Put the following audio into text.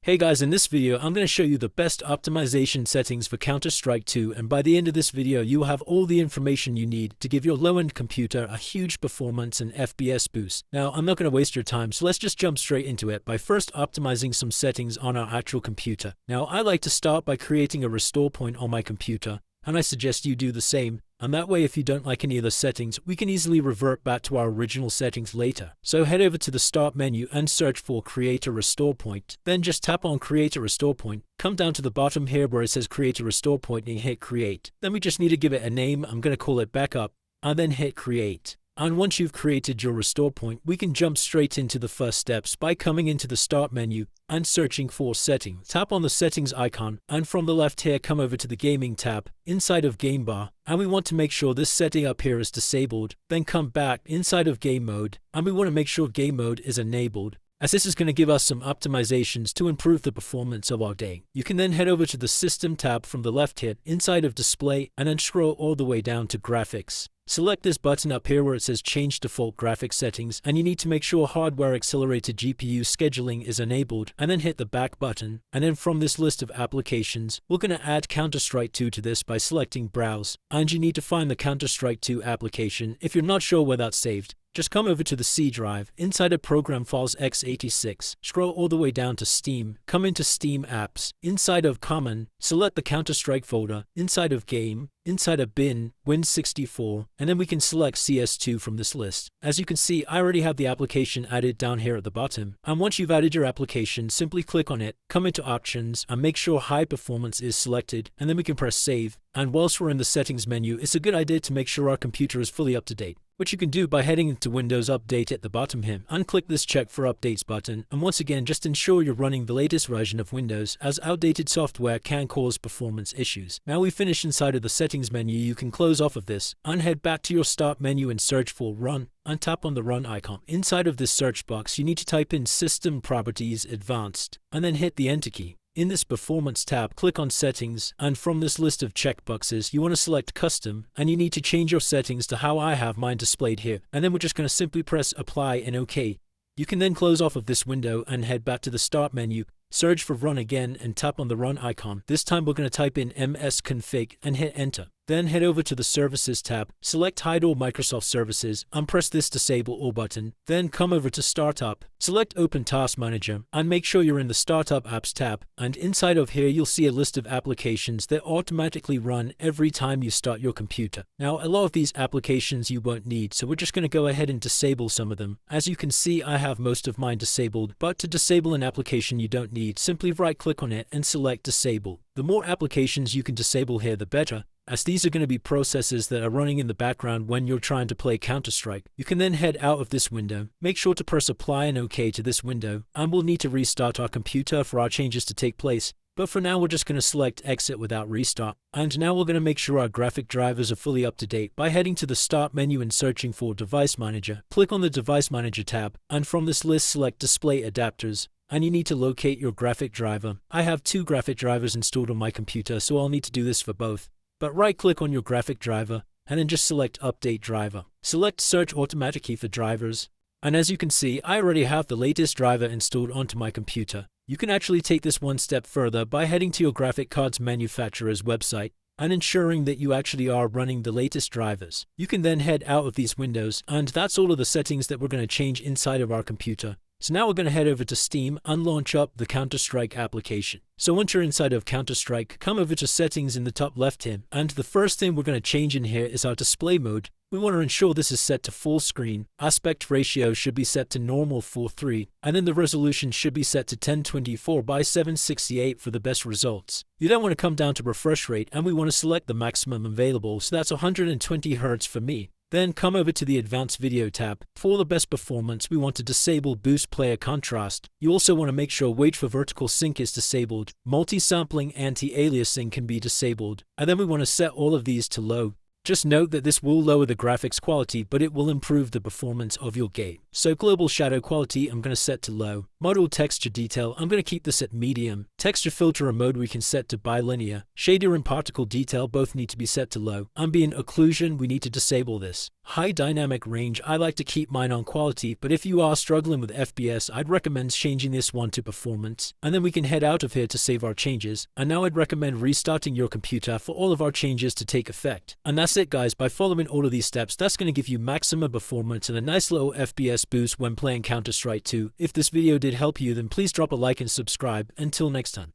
Hey guys, in this video I'm going to show you the best optimization settings for Counter-Strike 2, and by the end of this video you will have all the information you need to give your low-end computer a huge performance and FPS boost. Now I'm not going to waste your time, so let's just jump straight into it by first optimizing some settings on our actual computer. Now I like to start by creating a restore point on my computer, and I suggest you do the same. And that way, if you don't like any of the settings, we can easily revert back to our original settings later. So head over to the Start menu and search for Create a Restore Point. Then just tap on Create a Restore Point. Come down to the bottom here where it says Create a Restore Point and hit Create. Then we just need to give it a name. I'm going to call it Backup, and then hit Create. And once you've created your restore point, we can jump straight into the first steps by coming into the Start menu and searching for Settings. Tap on the Settings icon, and from the left here come over to the Gaming tab inside of Game Bar, and we want to make sure this setting up here is disabled. Then come back inside of Game Mode, and we want to make sure Game Mode is enabled, as this is going to give us some optimizations to improve the performance of our game. You can then head over to the System tab from the left here inside of Display, and then scroll all the way down to Graphics. Select this button up here where it says Change Default Graphics Settings, and you need to make sure Hardware Accelerated GPU Scheduling is enabled, and then hit the back button. And then from this list of applications, we're going to add Counter-Strike 2 to this by selecting Browse. And you need to find the Counter-Strike 2 application. If you're not sure where that's saved, just come over to the C drive, inside of Program Files x86, scroll all the way down to Steam, come into Steam Apps, inside of Common, select the Counter-Strike folder, inside of Game, inside of Bin, Win64, and then we can select CS2 from this list. As you can see, I already have the application added down here at the bottom, and once you've added your application, simply click on it, come into Options, and make sure High Performance is selected, and then we can press Save. And whilst we're in the Settings menu, it's a good idea to make sure our computer is fully up to date, which you can do by heading into Windows Update at the bottom here. Unclick this Check for Updates button, and once again just ensure you're running the latest version of Windows, as outdated software can cause performance issues. Now we finish inside of the Settings menu, you can close off of this, and head back to your Start menu and search for Run, and tap on the Run icon. Inside of this search box you need to type in System Properties Advanced, and then hit the Enter key. In this Performance tab, click on Settings, and from this list of checkboxes, you want to select Custom, and you need to change your settings to how I have mine displayed here. And then we're just going to simply press Apply and OK. You can then close off of this window and head back to the Start menu, search for Run again, and tap on the Run icon. This time we're going to type in msconfig and hit Enter. Then head over to the Services tab, select Hide All Microsoft Services, and press this Disable All button. Then come over to Startup, select Open Task Manager, and make sure you're in the Startup Apps tab. And inside of here you'll see a list of applications that automatically run every time you start your computer. Now a lot of these applications you won't need, so we're just going to go ahead and disable some of them. As you can see, I have most of mine disabled, but to disable an application you don't need, simply right click on it and select Disable. The more applications you can disable here, the better, as these are going to be processes that are running in the background when you're trying to play Counter-Strike. You can then head out of this window, make sure to press Apply and OK to this window, and we'll need to restart our computer for our changes to take place. But for now we're just going to select Exit without restart. And now we're going to make sure our graphic drivers are fully up to date by heading to the Start menu and searching for Device Manager. Click on the Device Manager tab, and from this list select Display Adapters. And you need to locate your graphic driver. I have two graphic drivers installed on my computer, so I'll need to do this for both. But right click on your graphic driver, and then just select Update Driver. Select Search Automatically for drivers. And as you can see, I already have the latest driver installed onto my computer. You can actually take this one step further by heading to your graphic cards manufacturer's website and ensuring that you actually are running the latest drivers. You can then head out of these windows, and that's all of the settings that we're going to change inside of our computer. So now we're going to head over to Steam and launch up the Counter-Strike application. So once you're inside of Counter-Strike, come over to Settings in the top left here, and the first thing we're going to change in here is our display mode. We want to ensure this is set to full screen, aspect ratio should be set to normal 4:3, and then the resolution should be set to 1024 by 768 for the best results. You then want to come down to refresh rate, and we want to select the maximum available, so that's 120 Hz for me. Then come over to the Advanced Video tab. For the best performance, we want to disable Boost Player Contrast. You also want to make sure Wait for Vertical Sync is disabled. Multi-sampling anti-aliasing can be disabled. And then we want to set all of these to low. Just note that this will lower the graphics quality, but it will improve the performance of your game. So global shadow quality I'm going to set to low. Model texture detail I'm going to keep this at medium. Texture filter mode we can set to bilinear. Shader and particle detail both need to be set to low. Ambient occlusion we need to disable this. High dynamic range, I like to keep mine on quality, but if you are struggling with FPS, I'd recommend changing this one to performance. And then we can head out of here to save our changes. And now I'd recommend restarting your computer for all of our changes to take effect. And that's it guys, by following all of these steps, that's going to give you maximum performance and a nice low FPS boost when playing Counter-Strike 2. If this video did help you, then please drop a like and subscribe. Until next time.